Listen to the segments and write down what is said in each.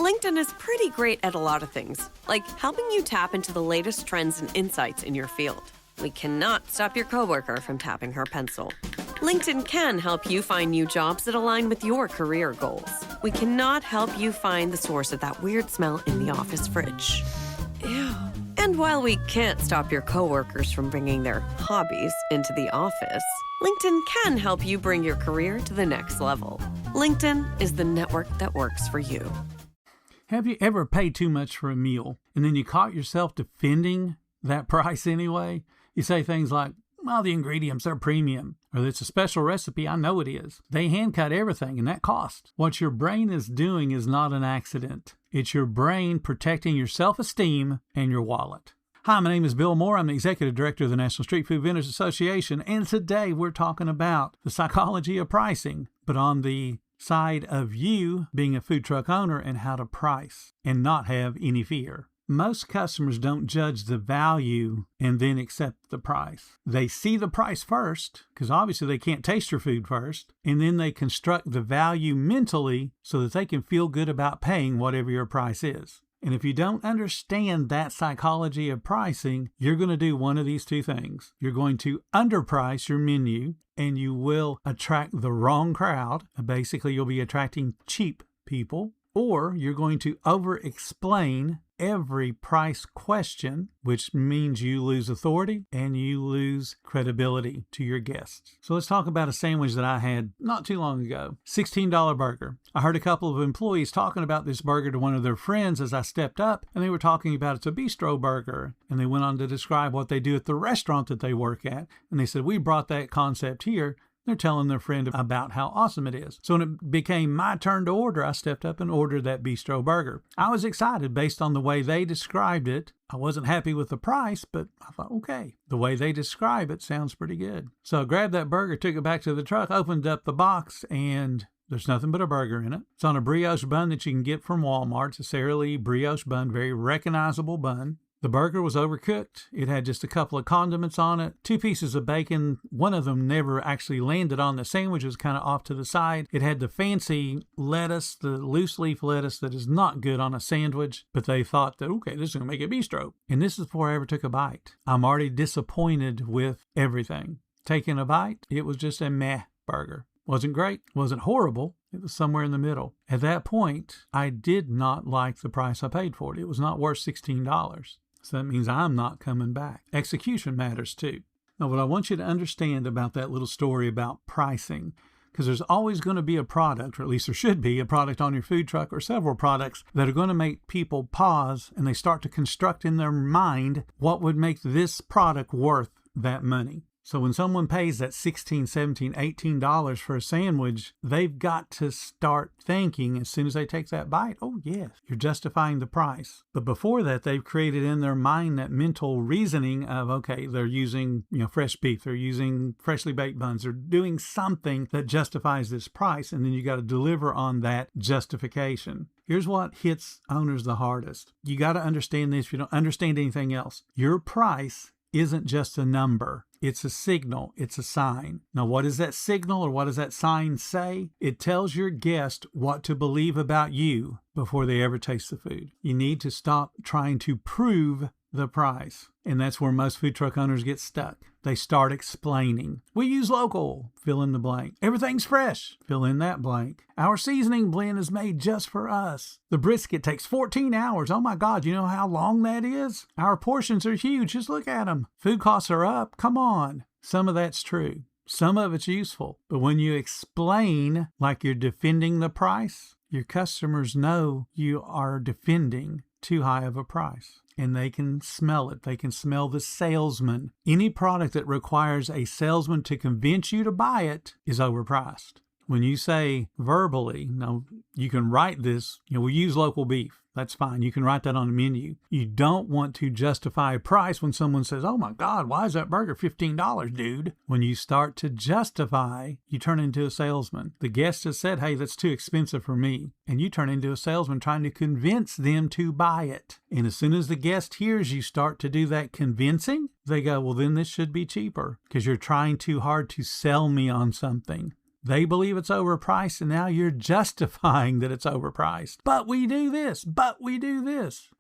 LinkedIn is pretty great at a lot of things, like helping you tap into the latest trends and insights in your field. We cannot stop your coworker from tapping her pencil. LinkedIn can help you find new jobs that align with your career goals. We cannot help you find the source of that weird smell in the office fridge. Ew. And while we can't stop your coworkers from bringing their hobbies into the office, LinkedIn can help you bring your career to the next level. LinkedIn is the network that works for you. Have you ever paid too much for a meal and then you caught yourself defending that price anyway? You say things like, well, the ingredients are premium, or it's a special recipe, I know it is. They hand cut everything and that costs. What your brain is doing is not an accident. It's your brain protecting your self-esteem and your wallet. Hi, my name is Bill Moore. I'm the Executive Director of the National Street Food Vendors Association, and today we're talking about the psychology of pricing, but on the side of you being a food truck owner and how to price and not have any fear. Most customers don't judge the value and then accept the price. They see the price first, because obviously they can't taste your food first, and then they construct the value mentally so that they can feel good about paying whatever your price is. And if you don't understand that psychology of pricing, you're going to do one of these two things. You're going to underprice your menu, and you will attract the wrong crowd. Basically, you'll be attracting cheap people. Or you're going to over-explain every price question, which means you lose authority and you lose credibility to your guests. So let's talk about a sandwich that I had not too long ago. $16 burger. I heard a couple of employees talking about this burger to one of their friends as I stepped up, and they were talking about it's a bistro burger. And they went on to describe what they do at the restaurant that they work at. And they said, we brought that concept here. They're telling their friend about how awesome it is. So when it became my turn to order, I stepped up and ordered that bistro burger. I was excited based on the way they described it. I wasn't happy with the price, but I thought, okay, the way they describe it sounds pretty good. So I grabbed that burger, took it back to the truck, opened up the box, and there's nothing but a burger in it. It's on a brioche bun that you can get from Walmart. It's a Sara Lee brioche bun, very recognizable bun. The burger was overcooked. It had just a couple of condiments on it, 2 pieces of bacon. One of them never actually landed on the sandwich. It was kind of off to the side. It had the fancy lettuce, the loose leaf lettuce that is not good on a sandwich, but they thought that, okay, this is going to make it bistro. And this is before I ever took a bite. I'm already disappointed with everything. Taking a bite, it was just a meh burger. Wasn't great, wasn't horrible. It was somewhere in the middle. At that point, I did not like the price I paid for it. It was not worth $16. So that means I'm not coming back. Execution matters too. Now, what I want you to understand about that little story about pricing, because there's always going to be a product, or at least there should be a product on your food truck or several products that are going to make people pause and they start to construct in their mind what would make this product worth that money. So when someone pays that $16, $17, $18 for a sandwich, they've got to start thinking as soon as they take that bite, oh yes, you're justifying the price. But before that, they've created in their mind that mental reasoning of, okay, they're using fresh beef, they're using freshly baked buns, they're doing something that justifies this price, and then you got to deliver on that justification. Here's what hits owners the hardest. You got to understand this if you don't understand anything else. Your price isn't just a number. It's a signal. It's a sign. Now, what does that signal or what does that sign say? It tells your guest what to believe about you before they ever taste the food. You need to stop trying to prove the price. And that's where most food truck owners get stuck. They start explaining. We use local, fill in the blank. Everything's fresh, fill in that blank. Our seasoning blend is made just for us. The brisket takes 14 hours. Oh my God, you know how long that is? Our portions are huge. Just look at them. Food costs are up. Come on. Some of that's true. Some of it's useful. But when you explain like you're defending the price, your customers know you are defending too high of a price. And they can smell it. They can smell the salesman. Any product that requires a salesman to convince you to buy it is overpriced. When you say verbally, now you can write this, we use local beef. That's fine. You can write that on the menu. You don't want to justify a price when someone says, oh my God, why is that burger $15, dude? When you start to justify, you turn into a salesman. The guest has said, hey, that's too expensive for me. And you turn into a salesman trying to convince them to buy it. And as soon as the guest hears you start to do that convincing, they go, well, then this should be cheaper because you're trying too hard to sell me on something. They believe it's overpriced, and now you're justifying that it's overpriced. But we do this.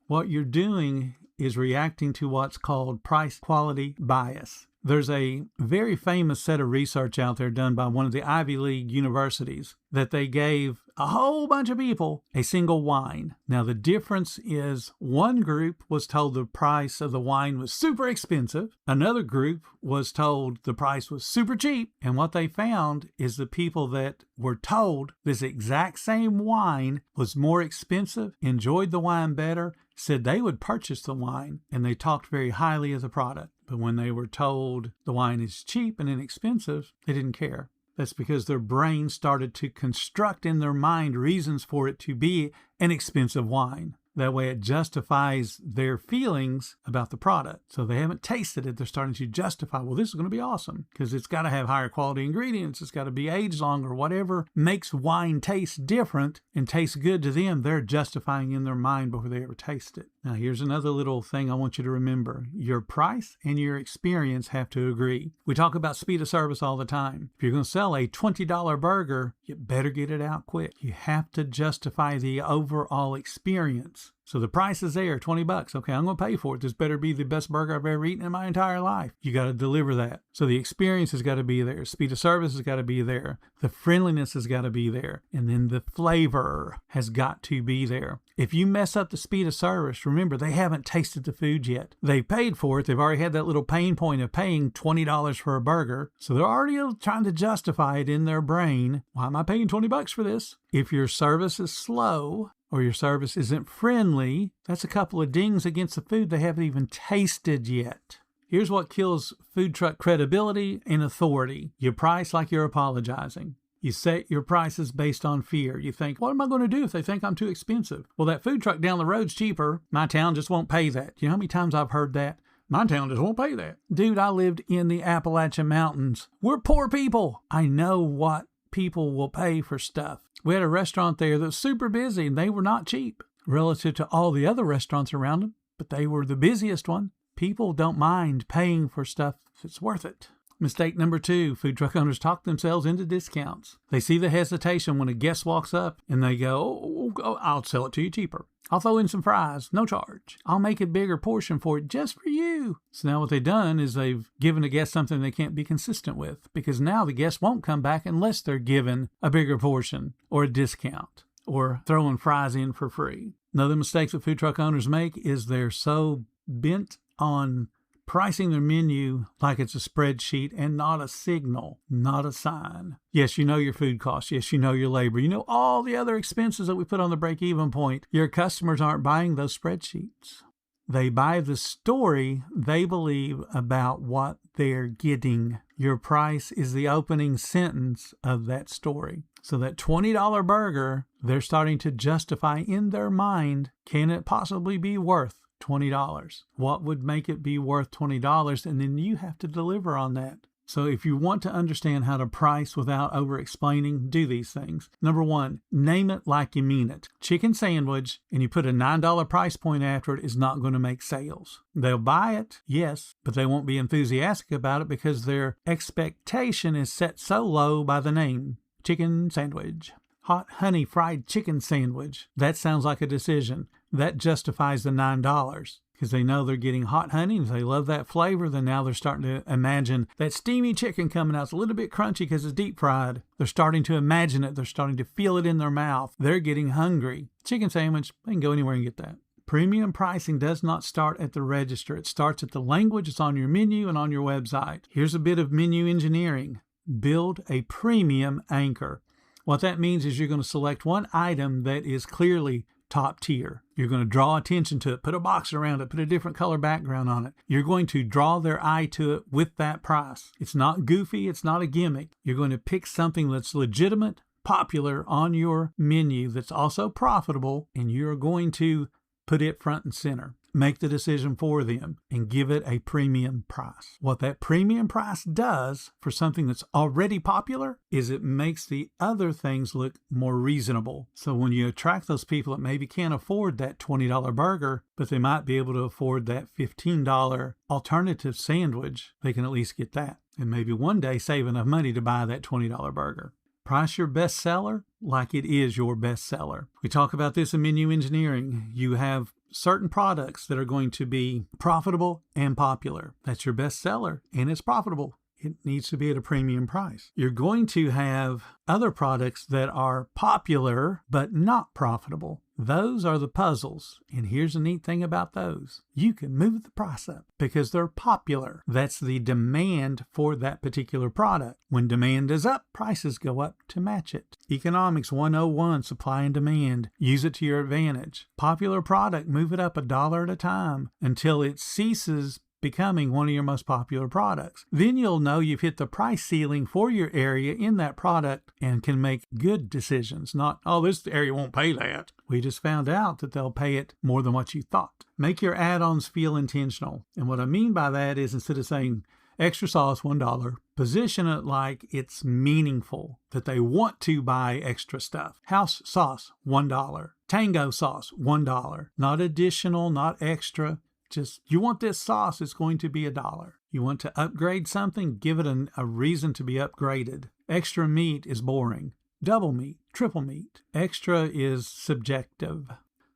What you're doing is reacting to what's called price quality bias. There's a very famous set of research out there done by one of the Ivy League universities that they gave a whole bunch of people a single wine. Now, the difference is one group was told the price of the wine was super expensive. Another group was told the price was super cheap. And what they found is the people that were told this exact same wine was more expensive, enjoyed the wine better, said they would purchase the wine, and they talked very highly of the product. But when they were told the wine is cheap and inexpensive, they didn't care. That's because their brain started to construct in their mind reasons for it to be an expensive wine. That way it justifies their feelings about the product. So they haven't tasted it. They're starting to justify, well, this is going to be awesome because it's got to have higher quality ingredients. It's got to be aged longer. Whatever makes wine taste different and taste good to them, they're justifying in their mind before they ever taste it. Now, here's another little thing I want you to remember. Your price and your experience have to agree. We talk about speed of service all the time. If you're going to sell a $20 burger, you better get it out quick. You have to justify the overall experience. So the price is there, $20. Okay, I'm going to pay for it. This better be the best burger I've ever eaten in my entire life. You got to deliver that. So the experience has got to be there. Speed of service has got to be there. The friendliness has got to be there. And then the flavor has got to be there. If you mess up the speed of service, remember, they haven't tasted the food yet. They paid for it. They've already had that little pain point of paying $20 for a burger. So they're already trying to justify it in their brain. Why am I paying $20 for this? If your service is slow, or your service isn't friendly, that's a couple of dings against the food they haven't even tasted yet. Here's what kills food truck credibility and authority. You price like you're apologizing. You set your prices based on fear. You think, what am I going to do if they think I'm too expensive? Well, that food truck down the road's cheaper. My town just won't pay that. You know how many times I've heard that? My town just won't pay that. Dude, I lived in the Appalachian Mountains. We're poor people. I know what people will pay for stuff. We had a restaurant there that was super busy, and they were not cheap relative to all the other restaurants around them, but they were the busiest one. People don't mind paying for stuff if it's worth it. Mistake number 2, food truck owners talk themselves into discounts. They see the hesitation when a guest walks up and they go, oh, I'll sell it to you cheaper. I'll throw in some fries, no charge. I'll make a bigger portion for it just for you. So now what they've done is they've given a guest something they can't be consistent with, because now the guest won't come back unless they're given a bigger portion or a discount or throwing fries in for free. Another mistake that food truck owners make is they're so bent on pricing their menu like it's a spreadsheet and not a signal, not a sign. Yes, you know your food costs. Yes, you know your labor. You know all the other expenses that we put on the break-even point. Your customers aren't buying those spreadsheets. They buy the story they believe about what they're getting. Your price is the opening sentence of that story. So that $20 burger, they're starting to justify in their mind, can it possibly be worth $20? What would make it be worth $20? And then you have to deliver on that. So if you want to understand how to price without over-explaining, do these things. Number 1, name it like you mean it. Chicken sandwich, and you put a $9 price point after it, is not going to make sales. They'll buy it, yes, but they won't be enthusiastic about it because their expectation is set so low by the name. Chicken sandwich. Hot honey fried chicken sandwich. That sounds like a decision. That justifies the $9 because they know they're getting hot honey, and if they love that flavor, then now they're starting to imagine that steamy chicken coming out. It's a little bit crunchy because it's deep fried. They're starting to imagine it. They're starting to feel it in their mouth. They're getting hungry. Chicken sandwich, they can go anywhere and get that. Premium pricing does not start at the register. It starts at the language that's on your menu and on your website. Here's a bit of menu engineering. Build a premium anchor. What that means is you're going to select one item that is clearly top tier. You're going to draw attention to it, put a box around it, put a different color background on it. You're going to draw their eye to it with that price. It's not goofy. It's not a gimmick. You're going to pick something that's legitimate, popular on your menu, that's also profitable, and you're going to put it front and center. Make the decision for them and give it a premium price. What that premium price does for something that's already popular is it makes the other things look more reasonable. So when you attract those people that maybe can't afford that $20 burger, but they might be able to afford that $15 alternative sandwich, they can at least get that. And maybe one day save enough money to buy that $20 burger. Price your bestseller like it is your bestseller. We talk about this in menu engineering. You have certain products that are going to be profitable and popular. That's your bestseller, and it's profitable. It needs to be at a premium price. You're going to have other products that are popular but not profitable. Those are the puzzles. And here's the neat thing about those. You can move the price up because they're popular. That's the demand for that particular product. When demand is up, prices go up to match it. Economics 101, supply and demand. Use it to your advantage. Popular product, move it up $1 at a time until it ceases becoming one of your most popular products. Then you'll know you've hit the price ceiling for your area in that product and can make good decisions. Not, oh, this area won't pay that. We just found out that they'll pay it more than what you thought. Make your add-ons feel intentional. And what I mean by that is instead of saying extra sauce, $1, position it like it's meaningful, that they want to buy extra stuff. House sauce, $1. Tango sauce, $1. Not additional, not extra. Just, you want this sauce, it's going to be $1. You want to upgrade something, give it a reason to be upgraded. Extra meat is boring. Double meat, triple meat. Extra is subjective.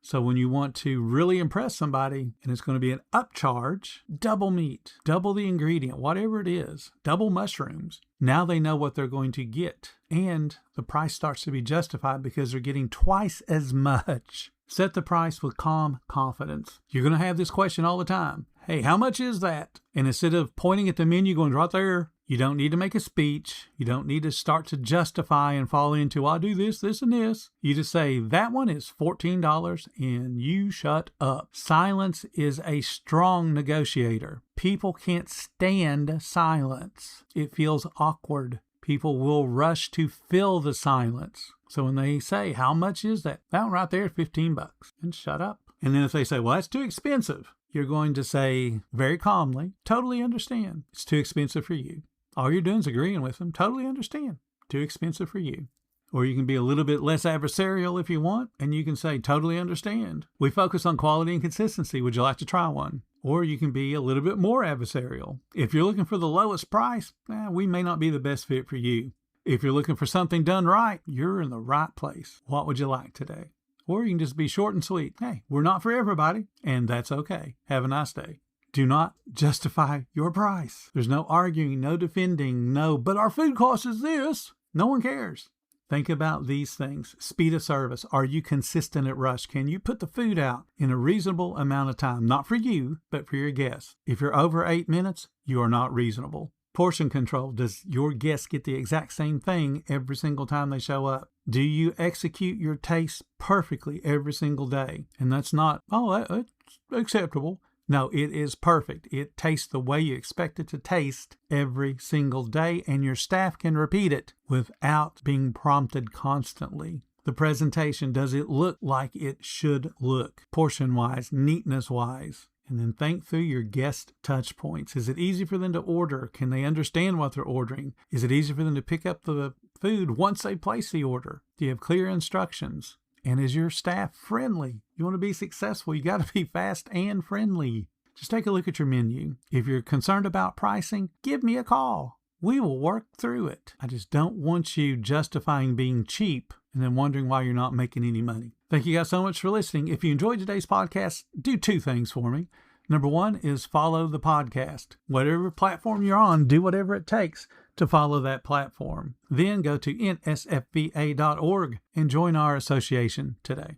So when you want to really impress somebody and it's going to be an upcharge, double meat, double the ingredient, whatever it is, double mushrooms. Now they know what they're going to get. And the price starts to be justified because they're getting twice as much. Set the price with calm confidence. You're going to have this question all the time. Hey, how much is that? And instead of pointing at the menu going right there, you don't need to make a speech. You don't need to start to justify and fall into, I'll do this, this, and this. You just say, that one is $14 and you shut up. Silence is a strong negotiator. People can't stand silence. It feels awkward. People will rush to fill the silence. So when they say, how much is that? That one right there is $15. And shut up. And then if they say, well, that's too expensive, you're going to say very calmly, totally understand. It's too expensive for you. All you're doing is agreeing with them. Totally understand. Too expensive for you. Or you can be a little bit less adversarial if you want, and you can say, totally understand. We focus on quality and consistency. Would you like to try one? Or you can be a little bit more adversarial. If you're looking for the lowest price, we may not be the best fit for you. If you're looking for something done right, you're in the right place. What would you like today? Or you can just be short and sweet. Hey, we're not for everybody, and that's okay. Have a nice day. Do not justify your price. There's no arguing, no defending, no, but our food cost is this. No one cares. Think about these things. Speed of service. Are you consistent at rush? Can you put the food out in a reasonable amount of time? Not for you, but for your guests. If you're over 8 minutes, you are not reasonable. Portion control. Does your guests get the exact same thing every single time they show up? Do you execute your taste perfectly every single day? And that's not, that's acceptable. No, it is perfect. It tastes the way you expect it to taste every single day, and your staff can repeat it without being prompted constantly. The presentation, does it look like it should look? Portion-wise, neatness-wise. And then think through your guest touch points. Is it easy for them to order? Can they understand what they're ordering? Is it easy for them to pick up the food once they place the order? Do you have clear instructions? And is your staff friendly? You want to be successful, you got to be fast and friendly. Just take a look at your menu. If you're concerned about pricing, give me a call. We will work through it. I just don't want you justifying being cheap and then wondering why you're not making any money. Thank you guys so much for listening. If you enjoyed today's podcast, do 2 things for me. Number 1 is follow the podcast. Whatever platform you're on, do whatever it takes to follow that platform. Then go to nsfva.org and join our association today.